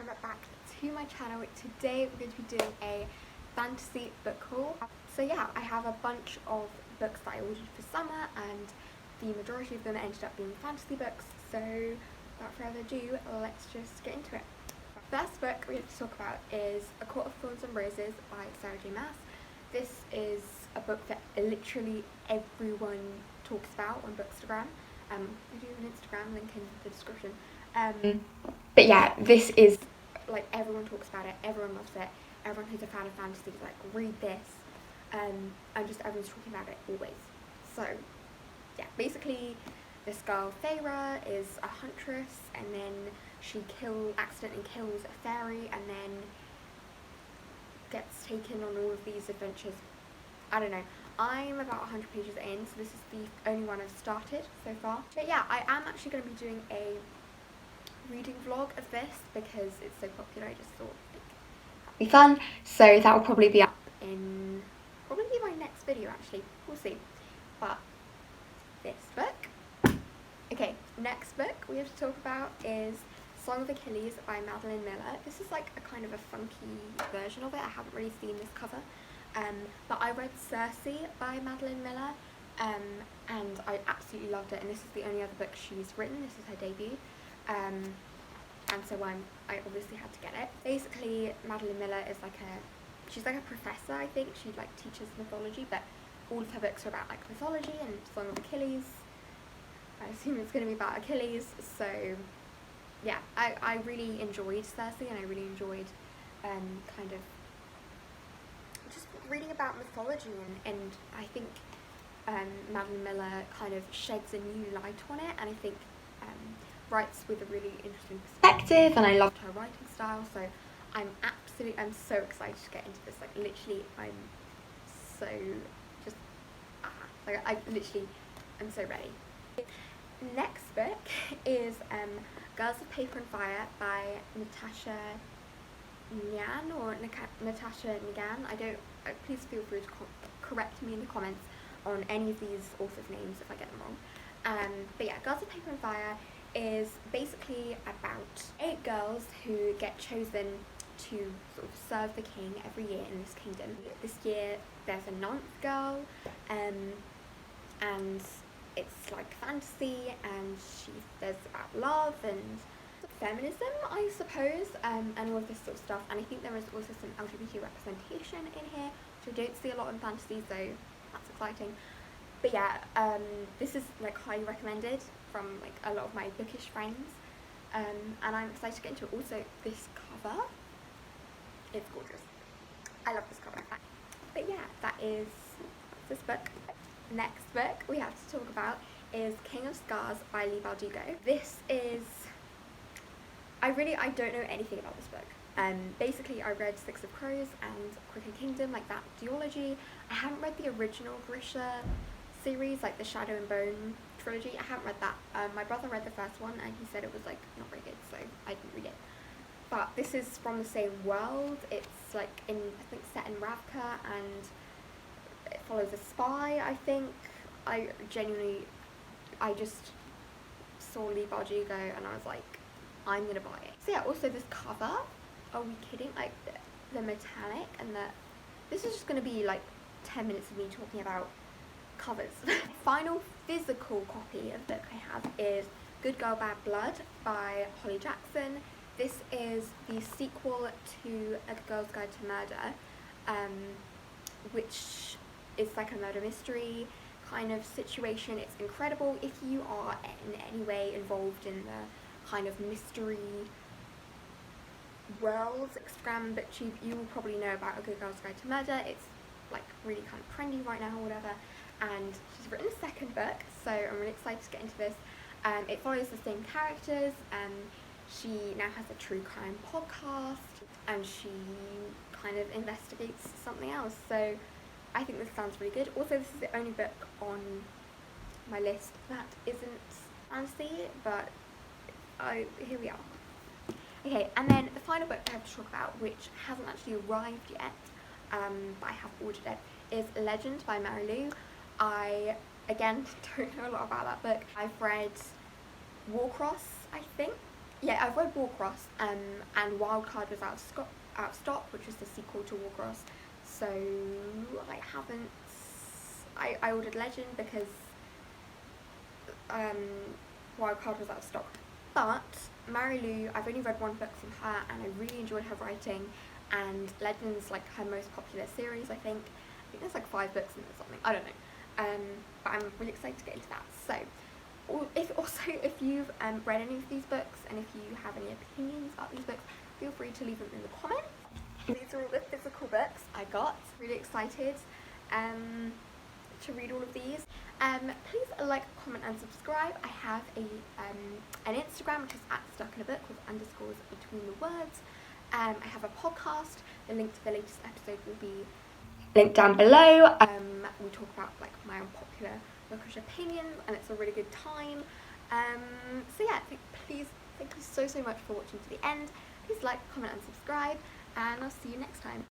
welcome back to my channel. Today we're going to be doing a fantasy book haul. So yeah, I have a bunch of books that I ordered for summer and the majority of them ended up being fantasy books, so without further ado, let's just get into it. First book we have to talk about is A Court of Thorns and Roses by Sarah J Maas. This is a book that literally everyone talks about on Bookstagram. I do have an Instagram link in the description. But yeah, this is, like, everyone talks about it, everyone loves it, everyone who's a fan of fantasy is like, read this, and just everyone's talking about it always. So yeah, basically this girl, Feyre, is a huntress, and then she accidentally kills a fairy, and then gets taken on all of these adventures. I don't know. I'm about 100 pages in, so this is the only one I've started so far. But yeah, I am actually going to be doing a reading vlog of this because it's so popular. I just thought it'd be fun. So that will probably be up in my next video actually. We'll see. But this book. Okay, next book we have to talk about is Song of Achilles by Madeline Miller. This is like a kind of a funky version of it. I haven't really seen this cover. But I read Circe by Madeline Miller, and I absolutely loved it, and this is the only other book she's written. This is her debut, and so I obviously had to get it. Basically, Madeline Miller is she's like a professor, I think. She like teaches mythology, but all of her books are about like mythology, and Song of Achilles, I assume it's going to be about Achilles. So yeah, I really enjoyed Circe, and I really enjoyed kind of just reading about mythology, and I think Madeline Miller kind of sheds a new light on it, and I think writes with a really interesting perspective, and I loved her writing style, so I'm so excited to get into this. Like, literally, I'm so just I'm so ready. Next book is Girls of Paper and Fire by Natasha Natasha Ngan. Please feel free to correct me in the comments on any of these authors' names if I get them wrong. But yeah, Girls of Paper and Fire is basically about 8 girls who get chosen to sort of serve the king every year in this kingdom. This year there's a 9th girl, and it's like fantasy, and there's about love and feminism, I suppose, and all of this sort of stuff. And I think there is also some LGBT representation in here, which I don't see a lot in fantasy, so that's exciting. But yeah, this is like highly recommended from like a lot of my bookish friends, and I'm excited to get into it. Also, this cover, it's gorgeous. I love this cover. But yeah, that is this book. Next book we have to talk about is King of Scars by Leigh Bardugo. This is, I don't know anything about this book. Basically I read Six of Crows and Crooked Kingdom, like that duology. I haven't read the original Grisha series, like the Shadow and Bone trilogy. I haven't read that. My brother read the first one and he said it was like not very good, so I didn't read it. But this is from the same world. It's like I think set in Ravka, and it follows a spy, I think. I just saw Leigh Bardugo and I was like, I'm gonna buy it. So yeah, also this cover, are we kidding? Like the metallic, and this is just gonna be like 10 minutes of me talking about covers. Final physical copy of the book I have is Good Girl Bad Blood by Holly Jackson. This is the sequel to A Girl's Guide to Murder, which is like a murder mystery kind of situation. It's incredible. If you are in any way involved in the kind of mystery world, Instagram BookTube, you will probably know about A Good Girl's Guide to Murder. It's like really kind of trendy right now or whatever, and she's written a second book, so I'm really excited to get into this. It follows the same characters, and she now has a true crime podcast, and she kind of investigates something else, so I think this sounds really good. Also, this is the only book on my list that isn't fantasy, but here we are. Okay, and then the final book I have to talk about, which hasn't actually arrived yet, but I have ordered it, is Legend by Mary Lou. I, again, don't know a lot about that book. I've read Warcross, I think. yeah, I've read Warcross, and Wildcard was out of stock, which is the sequel to Warcross. So I haven't. I ordered Legend because Wildcard was out of stock. But Mary Lou, I've only read one book from her, and I really enjoyed her writing. And Legend's like her most popular series, I think. I think there's like 5 books in it or something. I don't know. But I'm really excited to get into that. So. If you've read any of these books, and if you have any opinions about these books, feel free to leave them in the comments. These are all the physical books I got. Really excited to read all of these. Please like, comment and subscribe. I have an Instagram, which is @stuckinabook with underscores between the words. I have a podcast. The link to the latest episode will be linked down below. We talk about like my unpopular bookish opinions, and it's a really good time. So yeah, thank you so much for watching to the end. Please like, comment and subscribe, and I'll see you next time.